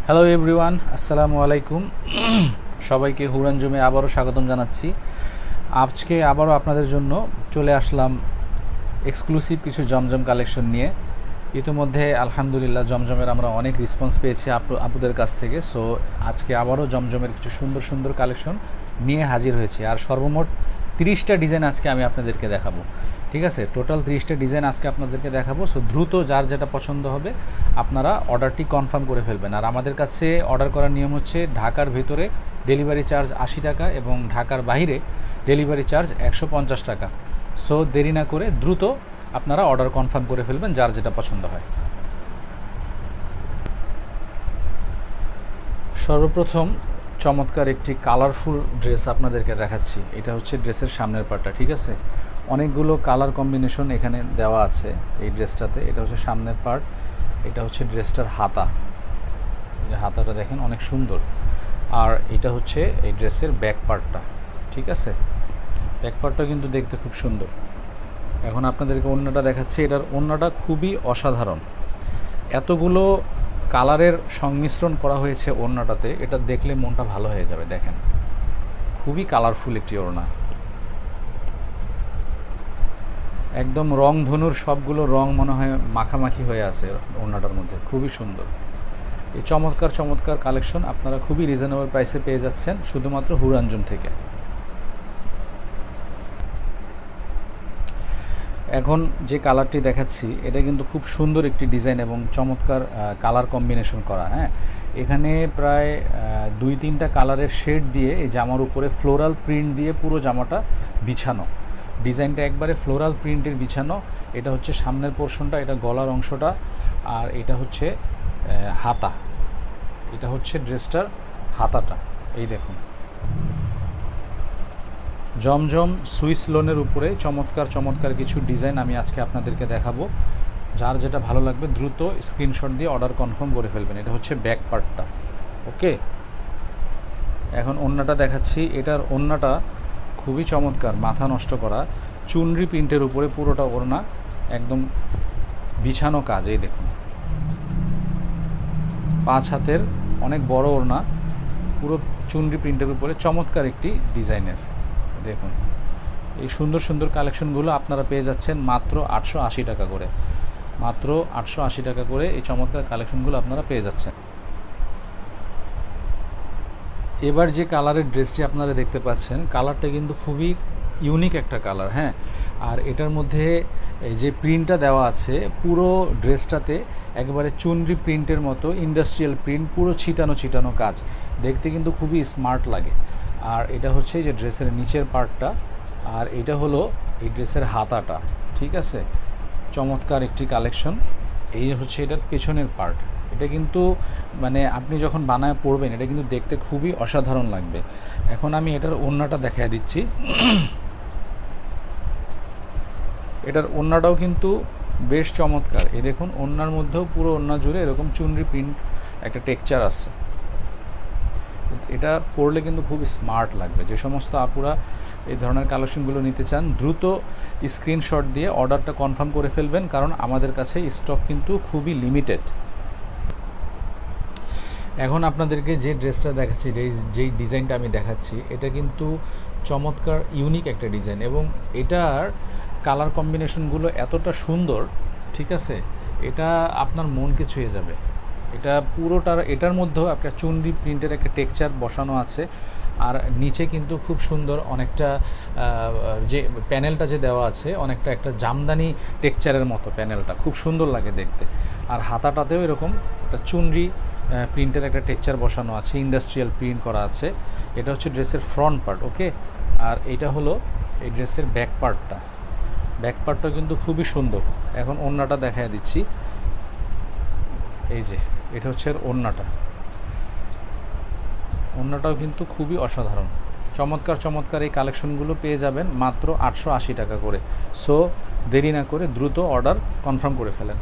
Hello everyone, আসসালামু আলাইকুম। সবাইকে হুরানজুমে আবারও স্বাগতম জানাচ্ছি। আজকে আবারও আপনাদের জন্য চলে আসলাম এক্সক্লুসিভ কিছু জমজম কালেকশন নিয়ে। ইতিমধ্যে আলহামদুলিল্লাহ জমজমের আমরা অনেক রেসপন্স পেয়েছি আপুদের কাছ থেকে। সো আজকে আবারও জমজমের কিছু সুন্দর সুন্দর কালেকশন নিয়ে হাজির হয়েছি। আর সর্বমোট 30টা ডিজাইন আজকে আমি আপনাদেরকে দেখাবো। ঠিক আছে, টোটাল 30টা ডিজাইন আজকে আপনাদেরকে দেখাবো। সো দ্রুত যার যেটা পছন্দ হবে আপনারা অর্ডারটি কনফার্ম করে ফেলবেন। আর আমাদের কাছে অর্ডার করার নিয়ম হচ্ছে ঢাকার ভেতরে ডেলিভারি চার্জ 80 টাকা এবং ঢাকার বাইরে ডেলিভারি চার্জ 150 টাকা। সো দেরি না করে দ্রুত আপনারা অর্ডার কনফার্ম করে ফেলবেন যার যেটা পছন্দ হয়। সর্বপ্রথম চমৎকার একটি কালারফুল ড্রেস আপনাদেরকে দেখাচ্ছি। এটা হচ্ছে ড্রেসের সামনের পার্টটা। ঠিক আছে, অনেকগুলো কালার কম্বিনেশন এখানে দেওয়া আছে এই ড্রেসটাতে। এটা হচ্ছে সামনের পার্ট, এটা হচ্ছে ড্রেসটার হাতা। এই হাতাটা দেখেন অনেক সুন্দর। আর এটা হচ্ছে এই ড্রেসের ব্যাক পার্টটা। ঠিক আছে, ব্যাক পার্টটা কিন্তু দেখতে খুব সুন্দর। এখন আপনাদেরকে ওড়নাটা দেখাচ্ছি। এটার ওড়নাটা খুবই অসাধারণ। এতগুলো কালারের সংমিশ্রণ করা হয়েছে ওড়নাটাতে, এটা দেখলে মনটা ভালো হয়ে যাবে। দেখেন খুবই কালারফুল একটি ওড়না, একদম রং ধনুর সবগুলো রং মনে হয় মাখামাখি হয়ে আছে ওড়নাটার মধ্যে, খুবই সুন্দর। এই চমৎকার চমৎকার কালেকশন আপনারা খুবই রিজনেবল প্রাইসে পেয়ে যাচ্ছেন শুধুমাত্র হুরানজুম থেকে। এখন যে কালারটি দেখাচ্ছি এটা কিন্তু খুব সুন্দর একটি ডিজাইন এবং চমৎকার কালার কম্বিনেশন করা। হ্যাঁ, এখানে প্রায় 2-3টা কালারের শেড দিয়ে এই জামার উপরে ফ্লোরাল প্রিন্ট দিয়ে পুরো জামাটা বিছানো। ডিজাইনটা একবারে ফ্লোরাল প্রিন্টের বিছানো। এটা হচ্ছে সামনের পোর্শনটা, এটা গলার অংশটা, আর এটা হচ্ছে হাতা। এটা হচ্ছে ড্রেসটার হাতাটা। এই দেখুন, জমজম সুইস লোনের উপরে চমৎকার চমৎকার কিছু ডিজাইন আমি আজকে আপনাদেরকে দেখাবো। যার যেটা ভালো লাগবে দ্রুত স্ক্রিনশট দিয়ে অর্ডার কনফার্ম করে ফেলবেন। এটা হচ্ছে ব্যাক পার্টটা। ওকে, এখন ওড়নাটা দেখাচ্ছি। এটার ওড়নাটা খুবই চমৎকার, মাথা নষ্ট করা চুনরি প্রিন্টের উপরে পুরোটা ওড়না, একদম বিছানো কাজ। এই দেখুন, 5 হাতের অনেক বড় ওড়না, পুরো চুনরি প্রিন্টের উপরে চমৎকার একটি ডিজাইনের। দেখুন এই সুন্দর সুন্দর কালেকশনগুলো আপনারা পেয়ে যাচ্ছেন মাত্র 880 টাকা করে। মাত্র 880 টাকা করে এই চমৎকার কালেকশনগুলো আপনারা পেয়ে যাচ্ছেন। এবার যে কালারের ড্রেসটি আপনারা দেখতে পাচ্ছেন, কালারটা কিন্তু খুবই ইউনিক একটা কালার। হ্যাঁ, আর এটার মধ্যে এই যে প্রিন্টটা দেওয়া আছে পুরো ড্রেসটাতে একেবারে চুনরি প্রিন্টের মতো ইন্ডাস্ট্রিয়াল প্রিন্ট, পুরো ছিটানো ছিটানো কাজ, দেখতে কিন্তু খুবই স্মার্ট লাগে। আর এটা হচ্ছে যে ড্রেসের নিচের পার্টটা, আর এটা হলো এই ড্রেসের হাতাটা। ঠিক আছে, চমৎকার একটি কালেকশন। এই হচ্ছে এটার পেছনের পার্ট। এটা কিন্তু মানে আপনি যখন বানায় পড়বেন এটা কিন্তু দেখতে খুবই অসাধারণ লাগবে। এখন আমি এটার ওড়নাটা দেখায় দিচ্ছি। এটার ওড়নাটাও কিন্তু বেশ চমৎকার। এই দেখুন, ওড়নার মধ্যেও পুরো ওড়না জুড়ে এরকম চুনরি প্রিন্ট একটা টেক্সচার আছে। এটা পরলে কিন্তু খুব স্মার্ট লাগবে। যে সমস্ত আপুরা এই ধরনের কালেকশনগুলো নিতে চান দ্রুত স্ক্রিনশট দিয়ে অর্ডারটা কনফার্ম করে ফেলবেন, কারণ আমাদের কাছে স্টক কিন্তু খুবই লিমিটেড। এখন আপনাদেরকে যে ড্রেসটা দেখাচ্ছি, যেই ডিজাইনটা আমি দেখাচ্ছি, এটা কিন্তু চমৎকার ইউনিক একটা ডিজাইন এবং এটার কালার কম্বিনেশনগুলো এতটা সুন্দর। ঠিক আছে, এটা আপনার মনকে ছুঁয়ে যাবে। এটা পুরোটার, এটার মধ্যেও একটা চুনরি প্রিন্টের একটা টেক্সচার বসানো আছে। আর নিচে কিন্তু খুব সুন্দর অনেকটা যে প্যানেলটা যে দেওয়া আছে অনেকটা একটা জামদানি টেক্সচারের মতো প্যানেলটা, খুব সুন্দর লাগে দেখতে। আর হাতাটাতেও এরকম একটা চুনরি প্রিন্টের একটা টেক্সচার বসানো আছে, ইন্ডাস্ট্রিয়াল প্রিন্ট করা আছে। এটা হচ্ছে ড্রেসের ফ্রন্ট পার্ট। ওকে, আর এটা হলো এই ড্রেসের ব্যাক পার্টটা। ব্যাক পার্টটা কিন্তু খুবই সুন্দর। এখন ওড়নাটা দেখায় দিচ্ছি। এই যে এটা হচ্ছে ওড়নাটা। ওড়নাটাও কিন্তু খুবই অসাধারণ। চমৎকার চমৎকার এই কালেকশনগুলো পেয়ে যাবেন মাত্র 880 টাকা করে। সো দেরি না করে দ্রুত অর্ডার কনফার্ম করে ফেলেন।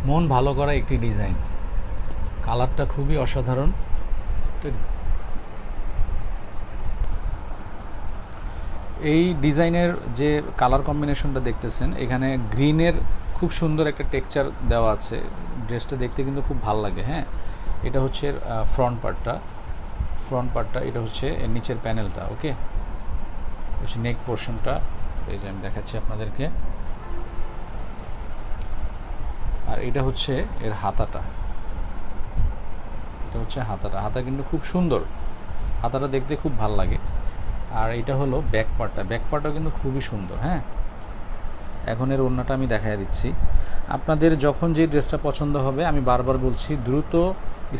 মন ভালো করা একটি ডিজাইন, কালারটা খুবই অসাধারণ। এই ডিজাইনের যে কালার কম্বিনেশনটা দেখতেছেন, এখানে গ্রিনের খুব সুন্দর একটা টেক্সচার দেওয়া আছে, ড্রেসটা দেখতে কিন্তু খুব ভালো লাগে। হ্যাঁ, এটা হচ্ছে ফ্রন্ট পার্টটা, এটা হচ্ছে এর নিচের প্যানেলটা। ওকে, হচ্ছে নেক পোর্শনটা, এই যে আমি দেখাচ্ছি আপনাদেরকে। আর এটা হচ্ছে এর হাতাটা, এটা হচ্ছে হাতা কিন্তু খুব সুন্দর, হাতাটা দেখতে খুব ভালো লাগে। আর এটা হলো ব্যাক পার্টটাও কিন্তু খুবই সুন্দর। হ্যাঁ, এখন এর ওড়নাটা আমি দেখাই দিচ্ছি। আপনাদের যখন যে ড্রেসটা পছন্দ হবে, আমি বারবার বলছি দ্রুত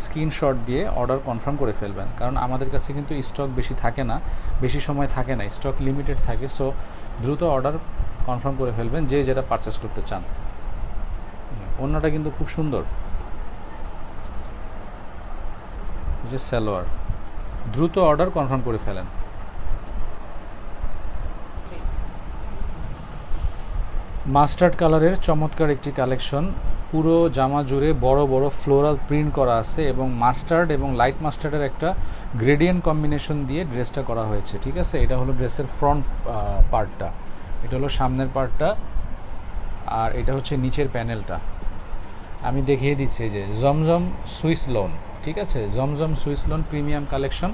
স্ক্রিনশট দিয়ে অর্ডার কনফার্ম করে ফেলবেন, কারণ আমাদের কাছে কিন্তু স্টক বেশি থাকে না, বেশি সময় থাকে না, স্টক লিমিটেড থাকে। সো দ্রুত অর্ডার কনফার্ম করে ফেলবেন যে যেটা পারচেস করতে চান। ওড়নাটা কিন্তু খুব সুন্দর, যে সালোয়ার। দ্রুত অর্ডার কনফার্ম করে ফেলেন। মাস্টার্ড কালারের চমৎকার একটি কালেকশন, পুরো জামা জুড়ে বড় বড় ফ্লোরাল প্রিন্ট করা আছে এবং মাস্টার্ড এবং লাইট মাস্টার্ডের একটা গ্রেডিয়েন্ট কম্বিনেশন দিয়ে ড্রেসটা করা হয়েছে। ঠিক আছে, এটা হলো ড্রেসের ফ্রন্ট পার্টটা, এটা হলো সামনের পার্টটা, আর এটা হচ্ছে নিচের প্যানেলটা। আমি দেখিয়ে দিচ্ছি যে জমজম সুইস লোন, ঠিক আছে, জমজম সুইস লোন প্রিমিয়াম কালেকশন।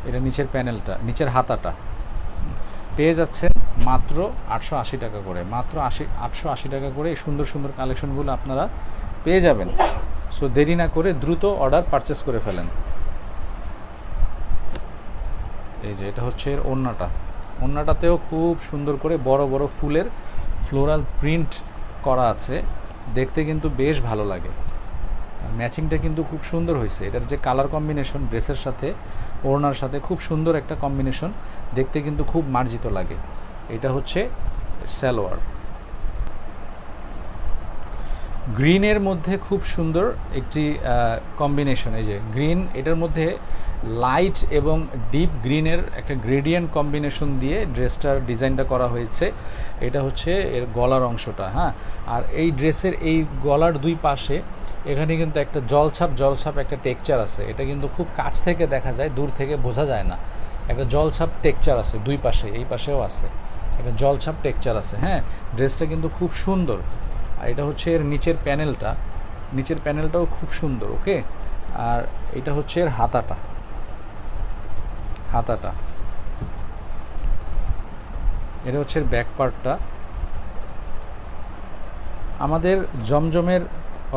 এটা নিচের প্যানেলটা, নিচের হাতাটা পেয়ে যাচ্ছেন মাত্র 880 টাকা করে, মাত্র 880 টাকা করে। এই সুন্দর সুন্দর কালেকশনগুলো আপনারা পেয়ে যাবেন। সো দেরি না করে দ্রুত অর্ডার পারচেস করে ফেলেন। এই যে এটা হচ্ছে এর ওড়নাটাতেও খুব সুন্দর করে বড় বড় ফুলের ফ্লোরাল প্রিন্ট করা আছে, দেখতে কিন্তু বেশ ভালো লাগে। ম্যাচিংটা কিন্তু খুব সুন্দর হয়েছে, এটার যে কালার কম্বিনেশন ড্রেসের সাথে ওড়নার সাথে খুব সুন্দর একটা কম্বিনেশন, দেখতে কিন্তু খুব মার্জিত লাগে। এটা হচ্ছে সালোয়ার, গ্রিনের মধ্যে খুব সুন্দর একটি কম্বিনেশন। এই যে গ্রিন, এটার মধ্যে লাইট এবং ডিপ গ্রিনের একটা গ্রেডিয়েন্ট কম্বিনেশন দিয়ে ড্রেসটার ডিজাইনটা করা হয়েছে। এটা হচ্ছে এর গলার অংশটা। হ্যাঁ, আর এই ড্রেসের এই গলার দুই পাশে এখানে কিন্তু একটা জলছাপ একটা টেক্সচার আছে। এটা কিন্তু খুব কাছ থেকে দেখা যায়, দূর থেকে বোঝা যায় না। একটা জলছাপ টেক্সচার আছে দুই পাশে, এই পাশেও আছে একটা জলছাপ টেক্সচার আছে। হ্যাঁ, ড্রেসটা কিন্তু খুব সুন্দর। আর এটা হচ্ছে এর নিচের প্যানেলটাও খুব সুন্দর। ওকে, আর এটা হচ্ছে এর হাতাটা, এটা হচ্ছে এর ব্যাক পার্টটা। আমাদের জমজমের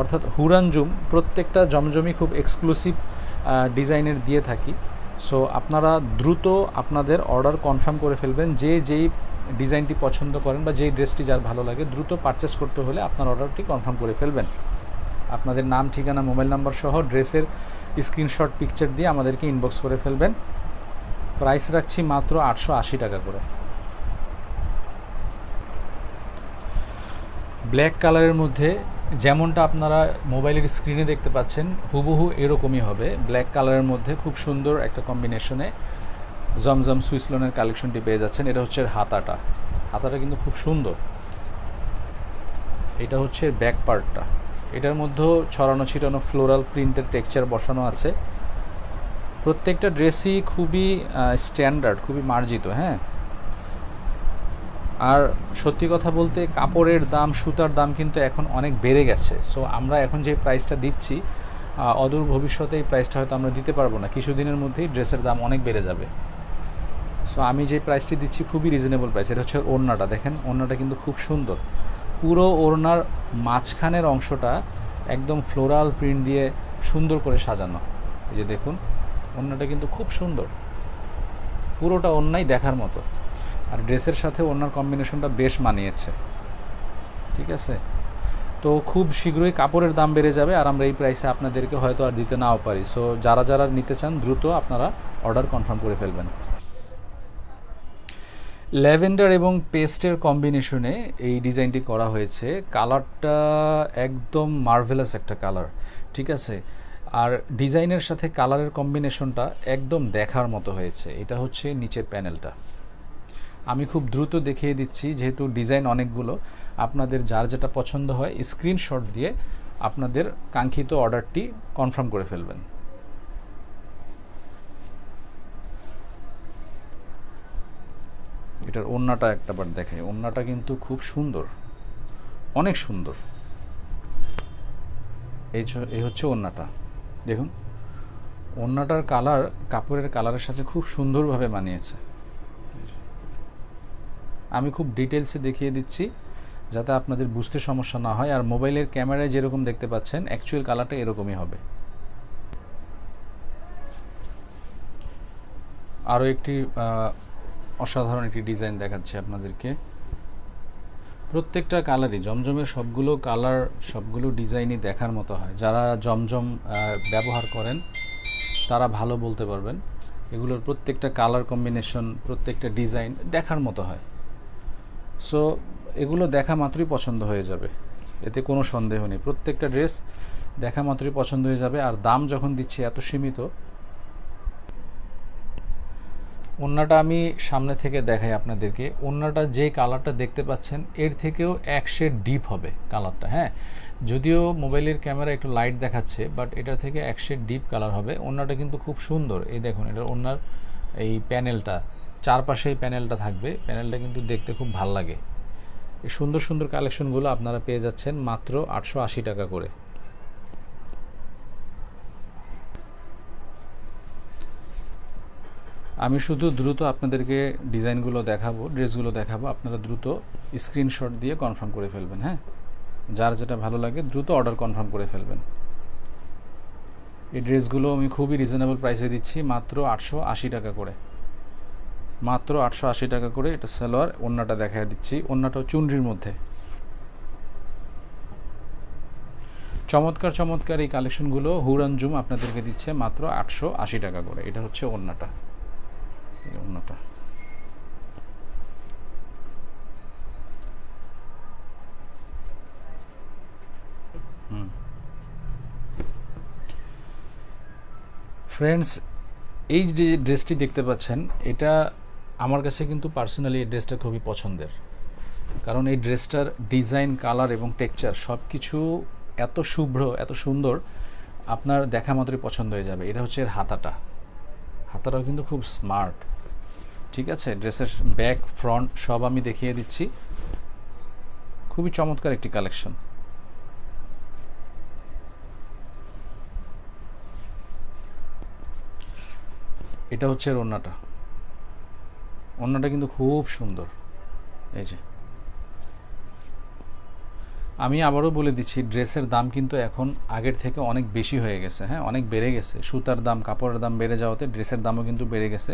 অর্থাৎ হুরানজুম প্রত্যেকটা জমজমই খুব এক্সক্লুসিভ ডিজাইনের দিয়ে থাকি। সো আপনারা দ্রুত আপনাদের অর্ডার কনফার্ম করে ফেলবেন। যেই ডিজাইনটি পছন্দ করেন বা যেই ড্রেসটি যার ভালো লাগে, দ্রুত পারচেস করতে হলে আপনার অর্ডারটি কনফার্ম করে ফেলবেন। আপনাদের নাম, ঠিকানা, মোবাইল নাম্বার সহ ড্রেসের স্ক্রিনশট পিকচার দিয়ে আমাদেরকে ইনবক্স করে ফেলবেন। প্রাইস রাখছি মাত্র 880 টাকা করে। ব্ল্যাক কালারের মধ্যে যেমনটা আপনারা মোবাইলের স্ক্রিনে দেখতে পাচ্ছেন, হুবহু এরকমই হবে। ব্ল্যাক কালারের মধ্যে খুব সুন্দর একটা কম্বিনেশনে জমজম সুইস লোনের কালেকশনটি পেয়ে যাচ্ছেন। এটা হচ্ছে হাতাটা কিন্তু খুব সুন্দর। এটা হচ্ছে ব্যাক পার্টটা, এটার মধ্যেও ছড়ানো ছিটানো ফ্লোরাল প্রিন্টের টেক্সচার বসানো আছে। প্রত্যেকটা ড্রেসই খুবই স্ট্যান্ডার্ড, খুবই মার্জিত। হ্যাঁ, আর সত্যি কথা বলতে কাপড়ের দাম, সুতার দাম কিন্তু এখন অনেক বেড়ে গেছে। সো আমরা এখন যে প্রাইসটা দিচ্ছি, অদূর ভবিষ্যতে এই প্রাইসটা হয়তো আমরা দিতে পারবো না, কিছুদিনের মধ্যেই ড্রেসের দাম অনেক বেড়ে যাবে। সো আমি যে প্রাইসটি দিচ্ছি খুবই রিজনেবল প্রাইস। এটা হচ্ছে ওড়নাটা, দেখেন ওড়নাটা কিন্তু খুব সুন্দর। পুরো ওড়নার মাঝখানের অংশটা একদম ফ্লোরাল প্রিন্ট দিয়ে সুন্দর করে সাজানো। এই যে দেখুন, ওড়নাটা কিন্তু খুব সুন্দর, পুরোটা ওড়নাই দেখার মতো। আর ড্রেসের সাথে ওড়নার কম্বিনেশনটা বেশ মানিয়েছে। ঠিক আছে, তো খুব শীঘ্রই কাপড়ের দাম বেড়ে যাবে, আর আমরা এই প্রাইসে আপনাদেরকে হয়তো আর দিতে নাও পারি। সো যারা নিতে চান দ্রুত আপনারা অর্ডার কনফার্ম করে ফেলবেন। ল্যাভেন্ডার এবং পেস্টের কম্বিনেশনে এই ডিজাইনটি করা হয়েছে। কালারটা একদম মার্ভেলাস একটা কালার। ঠিক আছে, আর ডিজাইনের সাথে কালারের কম্বিনেশনটা একদম দেখার মতো হয়েছে। এটা হচ্ছে নিচের প্যানেলটা। আমি খুব দ্রুত দেখিয়ে দিচ্ছি, যেহেতু ডিজাইন অনেকগুলো। আপনাদের যার যেটা পছন্দ হয় স্ক্রিনশট দিয়ে আপনাদের কাঙ্ক্ষিত অর্ডারটি কনফার্ম করে ফেলবেন। এটার ওড়নাটা একটাবার দেখাই, ওড়নাটা কিন্তু খুব সুন্দর, অনেক সুন্দর। এই হচ্ছে ওড়নাটা। দেখুন ওড়নাটার কালার কাপড়ের কালারের সাথে খুব সুন্দরভাবে মানিয়েছে। আমি খুব ডিটেলসে দেখিয়ে দিচ্ছি যাতে আপনাদের বুঝতে সমস্যা না হয়। আর মোবাইলের ক্যামেরায় যেরকম দেখতে পাচ্ছেন অ্যাকচুয়াল কালারটা এরকমই হবে। আরও একটি অসাধারণ একটি ডিজাইন দেখাচ্ছি আপনাদেরকে। প্রত্যেকটা কালারই জমজমের সবগুলো কালার সবগুলো ডিজাইনই দেখার মতো হয়। যারা জমজম ব্যবহার করেন তারা ভালো বলতে পারবেন। এগুলোর প্রত্যেকটা কালার কম্বিনেশন, প্রত্যেকটা ডিজাইন দেখার মতো হয়। সো এগুলো দেখা মাত্রই পছন্দ হয়ে যাবে, এতে কোনো সন্দেহ নেই। প্রত্যেকটা ড্রেস দেখা মাত্রই পছন্দ হয়ে যাবে। আর দাম যখন দিচ্ছি এত সীমিত। ওড়নাটা আমি সামনে থেকে দেখাই আপনাদেরকে। ওড়নাটা যে কালারটা দেখতে পাচ্ছেন এর থেকেও এক শেড ডিপ হবে কালারটা। হ্যাঁ, যদিও মোবাইলের ক্যামেরা একটু লাইট দেখাচ্ছে, বাট এটা থেকে এক শেড ডিপ কালার হবে। ওড়নাটা কিন্তু খুব সুন্দর। এই দেখুন, এটা ওড়নার এই প্যানেলটা, চারপাশে এই প্যানেলটা থাকবে। প্যানেলটা কিন্তু দেখতে খুব ভাল লাগে। এই সুন্দর সুন্দর কালেকশনগুলো আপনারা পেয়ে যাচ্ছেন মাত্র 880 টাকা করে। আমি শুধু দ্রুত আপনাদেরকে ডিজাইনগুলো দেখাবো, ড্রেসগুলো দেখাবো, আপনারা দ্রুত স্ক্রিনশট দিয়ে কনফার্ম করে ফেলবেন। হ্যাঁ, যার যেটা ভালো লাগে দ্রুত অর্ডার কনফার্ম করে ফেলবেন। এই ড্রেসগুলো আমি খুবই রিজনেবল প্রাইসে দিচ্ছি, মাত্র 880 টাকা করে। মাত্র 880 টাকা করে। এটা সালোয়ার, ওড়নাটা দেখা দিচ্ছি। ওড়নাটাও চুনরির মধ্যে। চমৎকার চমৎকার এই কালেকশনগুলো হুরানজুম আপনাদেরকে দিচ্ছে মাত্র 880 টাকা করে। এটা হচ্ছে ওড়নাটা। ওড়নাটা ফ্রেন্ডস, এই যে ড্রেসটি দেখতে পাচ্ছেন এটা আমার কাছে কিন্তু পার্সোনালি এই ড্রেসটা খুবই পছন্দের। কারণ এই ড্রেসটার ডিজাইন, কালার এবং টেক্সচার সব কিছু এত শুভ্র, এত সুন্দর, আপনার দেখা মাত্রই পছন্দ হয়ে যাবে। এটা হচ্ছে এর হাতাটা। হাতাটাও কিন্তু খুব স্মার্ট। ঠিক আছে, ড্রেসের ব্যাক ফ্রন্ট সব আমি দেখিয়ে দিচ্ছি। খুবই চমৎকার একটি কালেকশন। এটা হচ্ছে এর ওড়নাটা। ওড়নাটা কিন্তু খুব সুন্দর। এই যে আমি আবারও বলে দিচ্ছি, ড্রেসের দাম কিন্তু এখন আগের থেকে অনেক বেশি হয়ে গেছে। হ্যাঁ, অনেক বেড়ে গেছে। সুতার দাম, কাপড়ের দাম বেড়ে যাওয়াতে ড্রেসের দামও কিন্তু বেড়ে গেছে।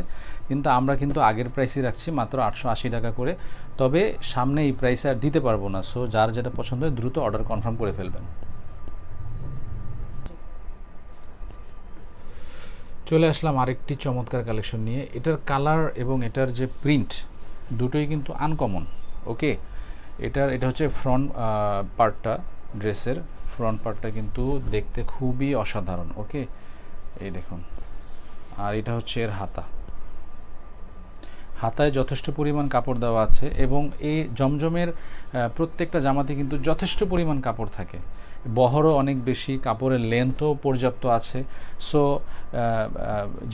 কিন্তু আমরা কিন্তু আগের প্রাইসই রাখছি মাত্র 880 টাকা করে। তবে সামনে এই প্রাইসে আর দিতে পারবো না। সো যার যেটা পছন্দ হয় দ্রুত অর্ডার কনফার্ম করে ফেলবেন। চলে আসলাম আরেকটি চমৎকার কালেকশন নিয়ে। এটার কালার এবং এটার যে প্রিন্ট দুটোই কিন্তু আনকমন। ওকে, এটা হচ্ছে ফ্রন্ট পার্টটা, ড্রেসের ফ্রন্ট পার্টটা কিন্তু দেখতে খুবই অসাধারণ। ওকে, এই দেখুন। আর এটা হচ্ছে এর হাতা। হাতায় যথেষ্ট পরিমাণ কাপড় দেওয়া আছে এবং এই জমজমের প্রত্যেকটা জামাতে কিন্তু যথেষ্ট পরিমাণ কাপড় থাকে। বহরও অনেক বেশি, কাপড়ের লেন্থও পর্যাপ্ত আছে। সো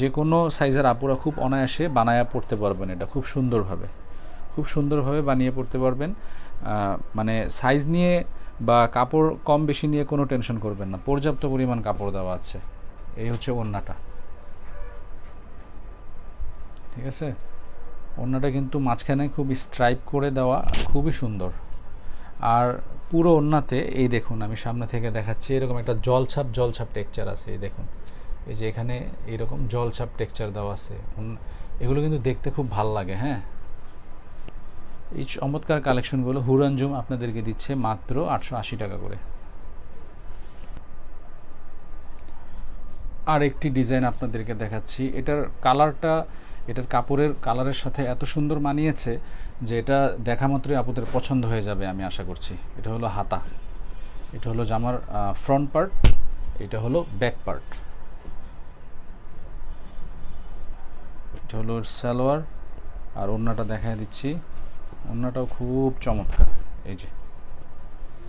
যে কোনো সাইজের আপুরা খুব অনায়াসে বানায়া পড়তে পারবেন। এটা খুব সুন্দরভাবে বানিয়ে পড়তে পারবেন। মানে সাইজ নিয়ে বা কাপড় কম বেশি নিয়ে কোনো টেনশন করবেন না, পর্যাপ্ত পরিমাণ কাপড় দেওয়া আছে। এই হচ্ছে ওড়নাটা। ঠিক আছে, ওড়নাটা কিন্তু মাঝখানে খুব স্ট্রাইপ করে দেওয়া, খুবই সুন্দর। আর পুরো ওড়নাতে এই দেখুন, আমি সামনে থেকে দেখাচ্ছি, এরকম একটা জলছাপ টেক্সচার আছে। এই দেখুন, এই যে এখানে এইরকম জলছাপ টেক্সচার দেওয়া আছে। এগুলো কিন্তু দেখতে খুব ভাল লাগে। হ্যাঁ, এই চমৎকার কালেকশনগুলো হুরানজুম আপনাদেরকে দিচ্ছে মাত্র 880 টাকা করে। আর একটি ডিজাইন আপনাদেরকে দেখাচ্ছি। এটার কালারটা, এটার কাপড়ের কালারের সাথে এত সুন্দর মানিয়েছে যে এটা দেখা মাত্রই আপনাদের পছন্দ হয়ে যাবে, আমি আশা করছি। এটা হলো হাতা, এটা হলো জামার ফ্রন্ট পার্ট, এটা হলো ব্যাক পার্ট। এটা হলো সালোয়ার। আর ওড়নাটা দেখায় দিচ্ছি। ওড়নাটাও খুব চমৎকার। এই যে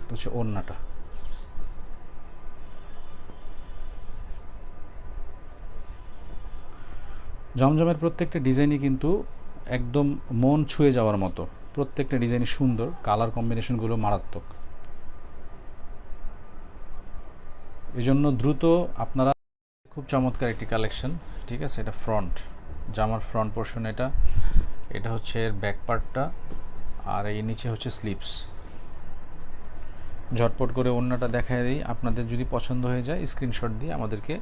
এটা হচ্ছে ওড়নাটা। জমজমের প্রত্যেকটা ডিজাইনই কিন্তু একদম মন ছুঁয়ে যাওয়ার মতো। প্রত্যেকটা ডিজাইনই সুন্দর, কালার কম্বিনেশনগুলো মারাত্মক। এই জন্য দ্রুত আপনারা, খুব চমৎকার একটি কালেকশন, ঠিক আছে। এটা ফ্রন্ট, জামার ফ্রন্ট পোর্শন, এটা হচ্ছে এর ব্যাক পার্টটা, আর এই নিচে হচ্ছে স্লিপস। ঝটপট করে ওড়নাটা দেখায় দিই, আপনাদের যদি পছন্দ হয়ে যায় স্ক্রিনশট দিয়ে আমাদেরকে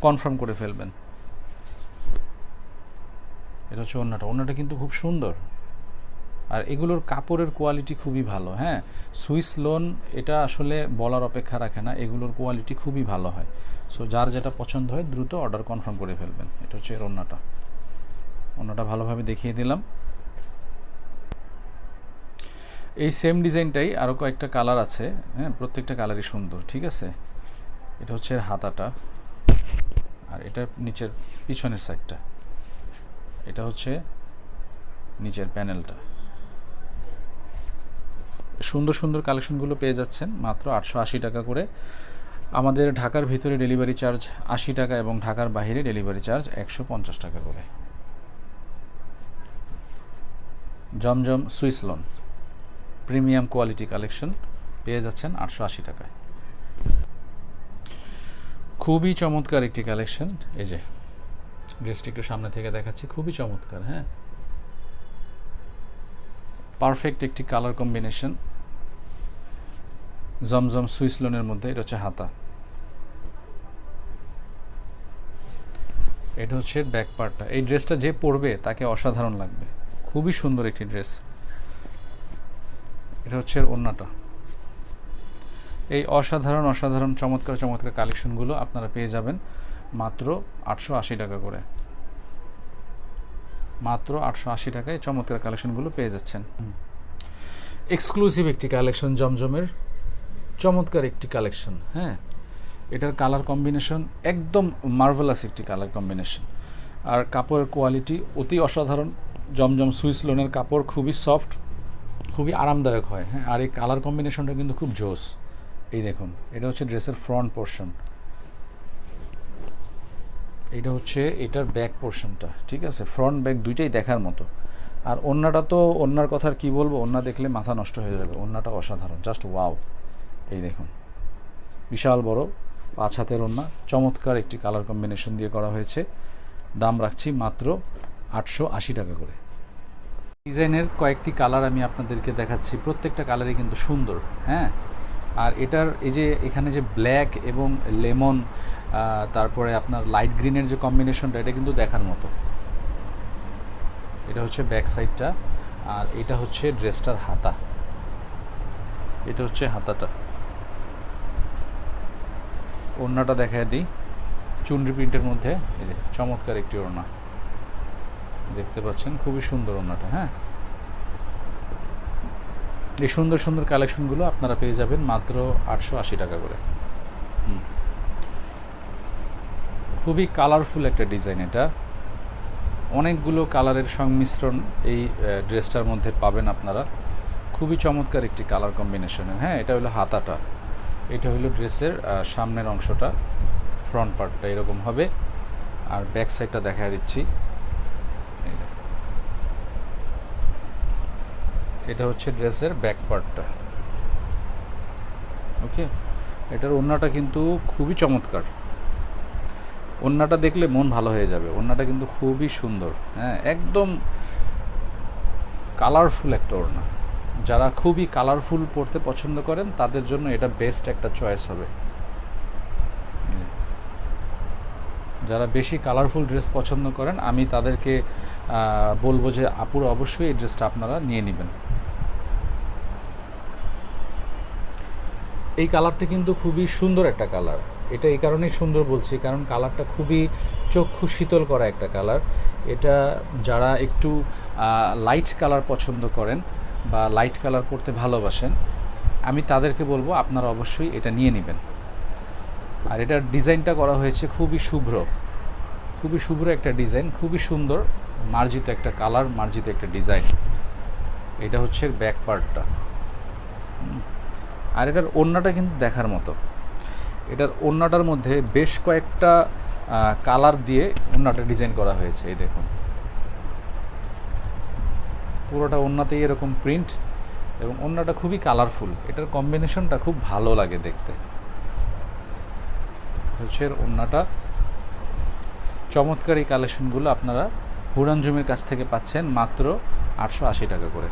কনফার্ম করে ফেলবেন। এটা হচ্ছে ওড়নাটা কিন্তু খুব সুন্দর, আর এগুলোর কাপড়ের কোয়ালিটি খুবই ভালো। হ্যাঁ, সুইস লোন এটা আসলে বলার অপেক্ষা রাখে না, এগুলোর কোয়ালিটি খুবই ভালো হয়। সো যার যেটা পছন্দ হয় দ্রুত অর্ডার কনফার্ম করে ফেলবেন। এটা হচ্ছে এর ওড়নাটা ভালোভাবে দেখিয়ে দিলাম। এই সেম ডিজাইনটাই আরও কয়েকটা কালার আছে, হ্যাঁ, প্রত্যেকটা কালারই সুন্দর, ঠিক আছে। এটা হচ্ছে এর হাতাটা, আর এটার নিচের পিছনের সাইডটা, এটা হচ্ছে নিচের প্যানেলটা। সুন্দর সুন্দর কালেকশনগুলো পেয়ে যাচ্ছেন মাত্র 880 টাকা করে। আমাদের ঢাকার ভিতরে ডেলিভারি চার্জ 80 টাকা এবং ঢাকার বাইরে ডেলিভারি চার্জ 150 টাকা করে। Zamzam Swiss lawn premium quality collection পেয়ে যাচ্ছেন 880 টাকায়। খুবই চমৎকার একটি কালেকশন। এই যে ড্রেসটি একটু সামনে থেকে দেখাচ্ছি, খুবই চমৎকার। হ্যাঁ, পারফেক্ট একটি কালার কম্বিনেশন, জমজম সুইস লোনের মধ্যে। এটা হচ্ছে হাতা, এটা হচ্ছে ব্যাক পার্টটা। এই ড্রেসটা যে পরবে তাকে অসাধারণ লাগবে, খুবই সুন্দর একটি ড্রেস। এটা হচ্ছে ওড়নাটা। এই অসাধারণ চমৎকার কালেকশনগুলো আপনারা পেয়ে যাবেন মাত্র 880 টাকা করে। মাত্র 880 টাকায় চমৎকার কালেকশনগুলো পেয়ে যাচ্ছেন। এক্সক্লুসিভ একটি কালেকশন, জমজমের চমৎকার একটি কালেকশন। হ্যাঁ, এটার কালার কম্বিনেশন একদম মার্ভেলাস একটি কালার কম্বিনেশন, আর কাপড়ের কোয়ালিটি অতি অসাধারণ। জমজম সুইস লোনের কাপড় খুবই সফট, খুবই আরামদায়ক হয়। হ্যাঁ, আর এই কালার কম্বিনেশনটা কিন্তু খুব জোস। এই দেখুন, এটা হচ্ছে ড্রেসের ফ্রন্ট পোর্শন, এটা হচ্ছে এটার ব্যাক পোর্শনটা, ঠিক আছে। ফ্রন্ট ব্যাক দুইটাই দেখার মতো। আর ওড়নাটা তো, ওড়নার কথা আর কী বলবো, ওড়না দেখলে মাথা নষ্ট হয়ে যাবে। ওড়নাটা অসাধারণ, জাস্ট ওয়াও। এই দেখুন, বিশাল বড় 5 হাতের ওড়না, চমৎকার একটি কালার কম্বিনেশন দিয়ে করা হয়েছে। দাম রাখছি মাত্র 880 টাকা করে। ডিজাইনের কয়েকটি কালার আমি আপনাদেরকে দেখাচ্ছি, প্রত্যেকটা কালারই কিন্তু সুন্দর। হ্যাঁ, আর এটার এই যে এখানে যে ব্ল্যাক এবং লেমন, তারপরে আপনার লাইট গ্রিনের যে কম্বিনেশনটা, এটা কিন্তু দেখার মতো। এটা হচ্ছে ব্যাক সাইডটা, আর এটা হচ্ছে ড্রেসটার হাতা। এটা হচ্ছে হাতাটা। ওড়নাটা দেখায় দিই, চুনরি প্রিন্টের মধ্যে। এই যে চমৎকার একটি ওড়না দেখতে পাচ্ছেন, খুবই সুন্দর ওড়নাটা। হ্যাঁ, এই সুন্দর কালেকশনগুলো আপনারা পেয়ে যাবেন মাত্র 880 টাকা করে। খুবই কালারফুল একটা ডিজাইন, এটা অনেকগুলো কালারের সংমিশ্রণ এই ড্রেসটার মধ্যে পাবেন আপনারা। খুবই চমৎকার একটি কালার কম্বিনেশনের। হ্যাঁ, এটা হলো হাতাটা, এটা হলো ড্রেসের সামনের অংশটা, ফ্রন্ট পার্টটা এরকম হবে, আর ব্যাক সাইডটা দেখা দিচ্ছি। এটা হচ্ছে ড্রেসের ব্যাক পার্টটা। ওকে, এটার ওড়নাটা কিন্তু খুবই চমৎকার। ওড়নাটা দেখলে মন ভালো হয়ে যাবে। ওড়নাটা কিন্তু খুবই সুন্দর। হ্যাঁ, একদম কালারফুল একটা ওড়না। যারা খুবই কালারফুল পরতে পছন্দ করেন তাদের জন্য এটা বেস্ট একটা চয়েস হবে। যারা বেশি কালারফুল ড্রেস পছন্দ করেন, আমি তাদেরকে বলবো যে আপুরা অবশ্যই এই ড্রেসটা আপনারা নিয়ে নেবেন। এই কালারটা কিন্তু খুবই সুন্দর একটা কালার। এটা এই কারণেই সুন্দর বলছি, কারণ কালারটা খুবই চক্ষু শীতল করা একটা কালার। এটা যারা একটু লাইট কালার পছন্দ করেন বা লাইট কালার পরতে ভালোবাসেন, আমি তাদেরকে বলবো আপনারা অবশ্যই এটা নিয়ে নেবেন। আর এটার ডিজাইনটা করা হয়েছে খুবই শুভ্র একটা ডিজাইন, খুবই সুন্দর, মার্জিত একটা কালার, মার্জিত একটা ডিজাইন। এটা হচ্ছে ব্যাক পার্টটা। আর এটার ওড়নাটা কিন্তু দেখার মতো। এটার ওড়নাটার মধ্যে বেশ কয়েকটা কালার দিয়ে ওড়নাটা ডিজাইন করা হয়েছে। এই দেখুন, পুরোটা ওড়নাতেই এরকম প্রিন্ট, এবং ওড়নাটা খুবই কালারফুল। এটার কম্বিনেশনটা খুব ভালো লাগে দেখতে। হচ্ছে ওড়নাটা। চমৎকার এই কালেকশনগুলো আপনারা হুরানজুমের কাছ থেকে পাচ্ছেন মাত্র 880 টাকা করে।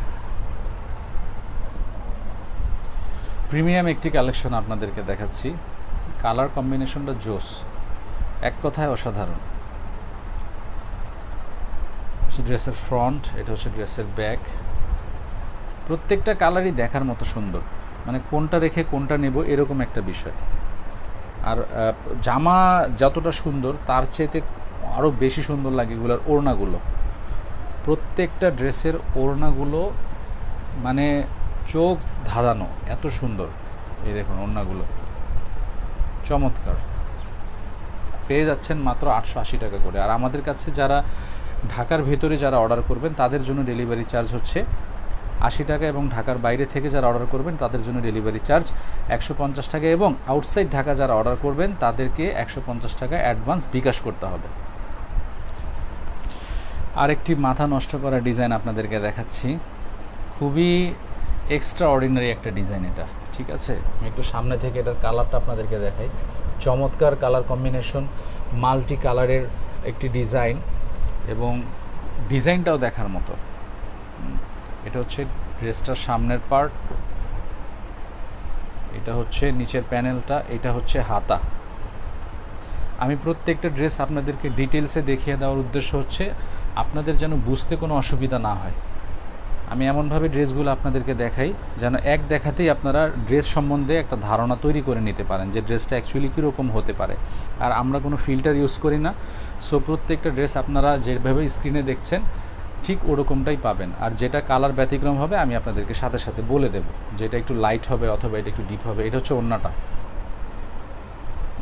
প্রিমিয়াম একটি কালেকশন আপনাদেরকে দেখাচ্ছি, কালার কম্বিনেশনটা জোস, এক কথায় অসাধারণ। ড্রেসের ফ্রন্ট, এটা হচ্ছে ড্রেসের ব্যাক, প্রত্যেকটা কালারই দেখার মতো সুন্দর, মানে কোনটা রেখে কোনটা নেব এরকম একটা বিষয়। আর জামা যতটা সুন্দর তার চেয়েতে আরও বেশি সুন্দর লাগে এগুলোর ওড়নাগুলো। প্রত্যেকটা ড্রেসের ওড়নাগুলো মানে চোখ ধাঁধানো, এত সুন্দর। এই দেখুন ওড়নাগুলো চমৎকার, পেয়ে যাচ্ছেন মাত্র 880 টাকা করে। আর আমাদের কাছে যারা ঢাকার ভেতরে যারা অর্ডার করবেন তাদের জন্য ডেলিভারি চার্জ হচ্ছে 80 টাকা, এবং ঢাকার বাইরে থেকে যারা অর্ডার করবেন তাদের জন্য ডেলিভারি চার্জ 150 টাকা, এবং আউটসাইড ঢাকা যারা অর্ডার করবেন তাদেরকে 150 টাকা অ্যাডভান্স বিকাশ করতে হবে। আরেকটি মাথা নষ্ট করা ডিজাইন আপনাদেরকে দেখাচ্ছি, খুবই এক্সট্রা অর্ডিনারি একটা ডিজাইন এটা, ঠিক আছে। আমি একটু সামনে থেকে এটার কালারটা আপনাদেরকে দেখাই। চমৎকার কালার কম্বিনেশন, মাল্টি কালারের একটি ডিজাইন, এবং ডিজাইনটাও দেখার মতো। এটা হচ্ছে ড্রেসটার সামনের পার্ট, এটা হচ্ছে নিচের প্যানেলটা, এটা হচ্ছে হাতা। আমি প্রত্যেকটা ড্রেস আপনাদেরকে ডিটেলসে দেখিয়ে দেওয়ার উদ্দেশ্য হচ্ছে আপনাদের যেন বুঝতে কোনো অসুবিধা না হয়। আমি এমনভাবে ড্রেসগুলো আপনাদেরকে দেখাই যেন এক দেখাতেই আপনারা ড্রেস সম্বন্ধে একটা ধারণা তৈরি করে নিতে পারেন যে ড্রেসটা অ্যাকচুয়ালি কীরকম হতে পারে। আর আমরা কোনো ফিল্টার ইউজ করি না, সো প্রত্যেকটা ড্রেস আপনারা যেভাবে স্ক্রিনে দেখছেন ঠিক ওরকমটাই পাবেন। আর যেটা কালার ব্যতিক্রম হবে আমি আপনাদেরকে সাথে সাথে বলে দেব, যেটা একটু লাইট হবে অথবা এটা একটু ডিপ হবে। এটা হচ্ছে ওড়নাটা,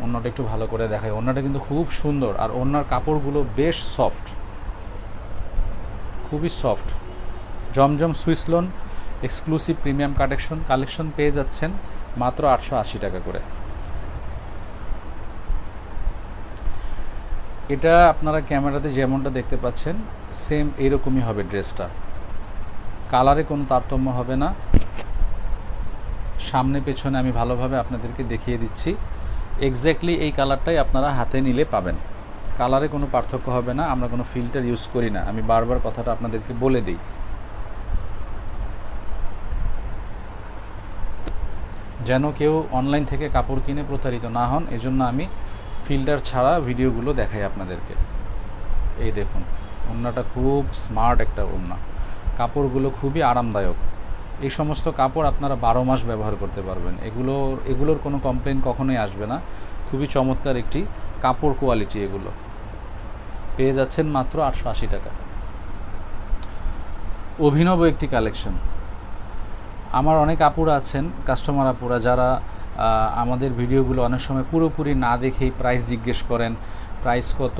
ওড়নাটা একটু ভালো করে দেখাই। ওড়নাটা কিন্তু খুব সুন্দর, আর ওড়নার কাপড়গুলো বেশ সফট, খুবই soft. Zamzam Swiss lawn exclusive premium collection পেয়ে যাচ্ছেন মাত্র 880 টাকা করে। এটা আপনারা ক্যামেরাতে যেমনটা দেখতে পাচ্ছেন সেম এইরকমই হবে ড্রেসটা, কালারে কোনো তারতম্য হবে না। সামনে পেছনে আমি ভালোভাবে আপনাদেরকে দেখিয়ে দিচ্ছি, এক্স্যাক্টলি এই কালারটাই আপনারা হাতে নিলে পাবেন, কালারে কোনো পার্থক্য হবে না। আমরা কোনো ফিল্টার ইউজ করি না, আমি বারবার কথাটা আপনাদেরকে বলে দিই। যেন কেউ অনলাইন থেকে কাপড় কিনে প্রতারিত না হন, এজন্য আমি ফিল্টার ছাড়া ভিডিওগুলো দেখাই আপনাদেরকে। এই দেখুন ওড়নাটা খুব স্মার্ট একটা ওড়না, কাপড়গুলো খুবই আরামদায়ক। এই সমস্ত কাপড় আপনারা 12 মাস ব্যবহার করতে পারবেন, এগুলোর কোনো কমপ্লেন কখনোই আসবে না। খুবই চমৎকার একটি কাপড় কোয়ালিটি, এগুলো পেয়ে যাচ্ছেন মাত্র 880 টাকা। অভিনব একটি কালেকশন। আমার অনেক আপুরা আছেন, কাস্টমার আপুরা, যারা আমাদের ভিডিওগুলো অনেক সময় পুরোপুরি না দেখেই প্রাইস জিজ্ঞেস করেন, প্রাইস কত,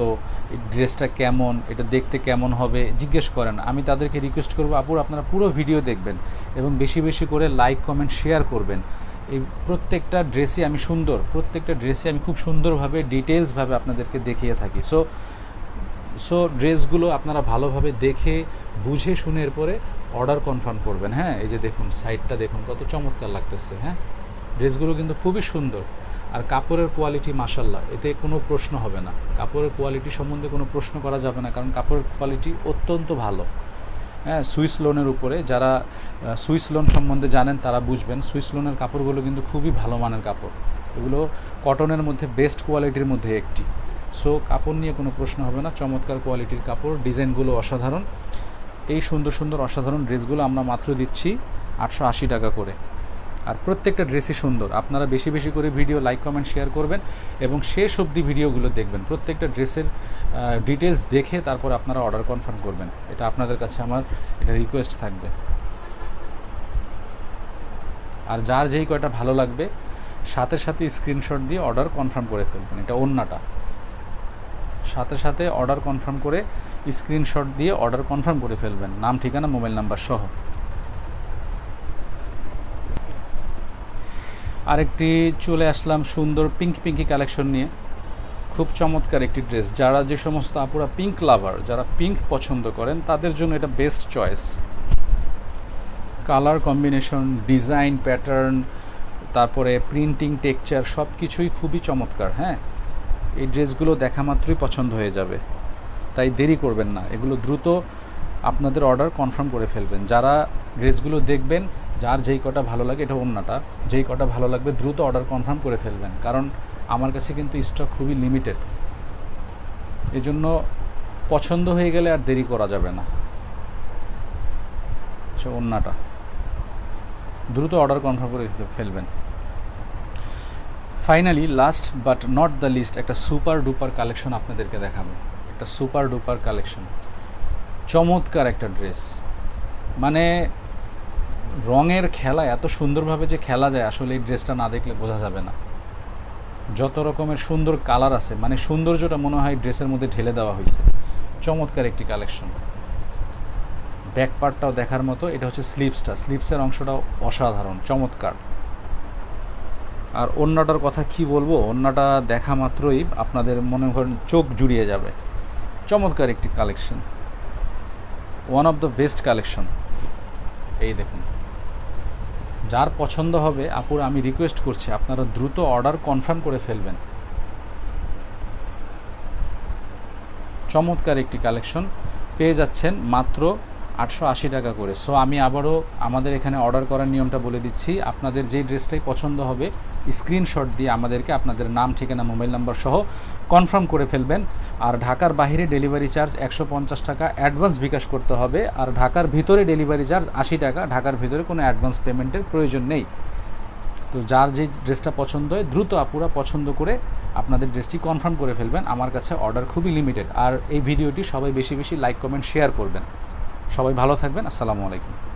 ড্রেসটা কেমন, এটা দেখতে কেমন হবে জিজ্ঞেস করেন। আমি তাদেরকে রিকোয়েস্ট করব, আপুর আপনারা পুরো ভিডিও দেখবেন এবং বেশি বেশি করে লাইক কমেন্ট শেয়ার করবেন। এই প্রত্যেকটা ড্রেসই আমি খুব সুন্দরভাবে ডিটেলসভাবে আপনাদেরকে দেখিয়ে থাকি। সো ড্রেসগুলো আপনারা ভালোভাবে দেখে বুঝে শুনে এরপরে অর্ডার কনফার্ম করবেন। হ্যাঁ, এই যে দেখুন সাইডটা দেখুন কত চমৎকার লাগতেছে। হ্যাঁ, ড্রেসগুলো কিন্তু খুবই সুন্দর, আর কাপড়ের কোয়ালিটি মাশাল্লাহ, এতে কোনো প্রশ্ন হবে না। কাপড়ের কোয়ালিটি সম্বন্ধে কোনো প্রশ্ন করা যাবে না, কারণ কাপড়ের কোয়ালিটি অত্যন্ত ভালো। হ্যাঁ, সুইস লোনের উপরে, যারা সুইস লোন সম্বন্ধে জানেন তারা বুঝবেন। সুইস লোনের কাপড়গুলো কিন্তু খুবই ভালো মানের কাপড়, এগুলো কটনের মধ্যে বেস্ট কোয়ালিটির মধ্যে একটি। সো কাপড় নিয়ে কোনো প্রশ্ন হবে না, চমৎকার কোয়ালিটির কাপড়, ডিজাইনগুলো অসাধারণ। এই সুন্দর সুন্দর অসাধারণ ড্রেসগুলো আমরা মাত্র দিচ্ছি 880 টাকা করে। আর প্রত্যেকটা ড্রেসই সুন্দর। আপনারা বেশি বেশি করে ভিডিও লাইক কমেন্ট শেয়ার করবেন এবং শেষ অবধি ভিডিওগুলো দেখবেন। প্রত্যেকটা ড্রেসের ডিটেলস দেখে তারপর আপনারা অর্ডার কনফার্ম করবেন, এটা আপনাদের কাছে আমার এটা রিকোয়েস্ট থাকবে। আর যার যেই কয়টা ভালো লাগবে সাথে সাথে স্ক্রিনশট দিয়ে অর্ডার কনফার্ম করে ফেলবেন। এটা ওড়নাটা, সাথে সাথে অর্ডার কনফার্ম করে স্ক্রিনশট দিয়ে অর্ডার কনফার্ম করে ফেলবেন, নাম ঠিকানা মোবাইল নাম্বার সহ। আরেকটি চলে আসলাম সুন্দর পিঙ্কি কালেকশন নিয়ে, খুব চমৎকার একটি ড্রেস। যারা যে সমস্ত আপুরা পিঙ্ক লাভার, যারা পিঙ্ক পছন্দ করেন তাদের জন্য এটা best choice. Colour combination, design, pattern, তারপরে প্রিন্টিং, টেক্সচার সব কিছুই খুবই চমৎকার। হ্যাঁ, এই ড্রেসগুলো দেখা মাত্রই পছন্দ হয়ে যাবে, তাই দেরি করবেন না, এগুলো দ্রুত আপনাদের অর্ডার কনফার্ম করে ফেলবেন। যারা ড্রেসগুলো দেখবেন, যার যেই কটা ভালো লাগে, এটা ওন্নাটা, যেই কটা ভালো লাগবে দ্রুত অর্ডার কনফার্ম করে ফেলবেন, কারণ আমার কাছে কিন্তু স্টক খুবই লিমিটেড। এই জন্য পছন্দ হয়ে গেলে আর দেরি করা যাবে না। সে ওন্নাটা দ্রুত অর্ডার কনফার্ম করে ফেলবেন। Finally last but not the least, একটা সুপার ডুপার কালেকশন আপনাদেরকে দেখাবো। একটা সুপার ডুপার কালেকশন, চমৎকার একটা ড্রেস, মানে রঙের খেলা এত সুন্দরভাবে যে খেলা যায়, আসলে এই ড্রেসটা না দেখলে বোঝা যাবে না। যত রকমের সুন্দর কালার আছে, মানে সৌন্দর্যটা মনে হয় ড্রেসের মধ্যে ঢেলে দেওয়া হয়েছে। চমৎকার একটি কালেকশন। ব্যাক পার্টটাও দেখার মতো। এটা হচ্ছে স্লিভসটা, স্লিভসের অংশটাও অসাধারণ, চমৎকার। আর ওন্নাটার কথা কি বলবো, ওন্নাটা দেখা মাত্রই আপনাদের মনে করেন চোখ জুড়িয়ে যাবে। চমৎকার একটি collection, one of the best collection. এই দেখুন, যার পছন্দ হবে আপুর আমি রিকোয়েস্ট করছি আপনারা দ্রুত অর্ডার কনফার্ম করে ফেলবেন। চমৎকার একটি কালেকশন পেয়ে যাচ্ছেন মাত্র 880 টাকা করে। সো আমি আবারও আমাদের এখানে অর্ডার করার নিয়মটা বলে দিচ্ছি। আপনাদের যেই ড্রেসটাই পছন্দ হবে স্ক্রিনশট দিয়ে আমাদেরকে আপনাদের নাম, ঠিকানা, মোবাইল নাম্বার সহ কনফার্ম করে ফেলবেন। আর ঢাকার বাইরে ডেলিভারি চার্জ 150 টাকা অ্যাডভান্স বিকাশ করতে হবে। আর ঢাকার ভিতরে ডেলিভারি চার্জ 80 টাকা। ঢাকার ভিতরে কোনো অ্যাডভান্স পেমেন্টের প্রয়োজন নেই। তো যার যে ড্রেসটা পছন্দ হয় দ্রুত আপুরা পছন্দ করে আপনাদের ড্রেসটি কনফার্ম করে ফেলবেন। আমার কাছে অর্ডার খুবই লিমিটেড। আর এই ভিডিওটি সবাই বেশি বেশি লাইক, কমেন্ট, শেয়ার করবেন। সবাই ভালো থাকবেন। আসসালামু আলাইকুম।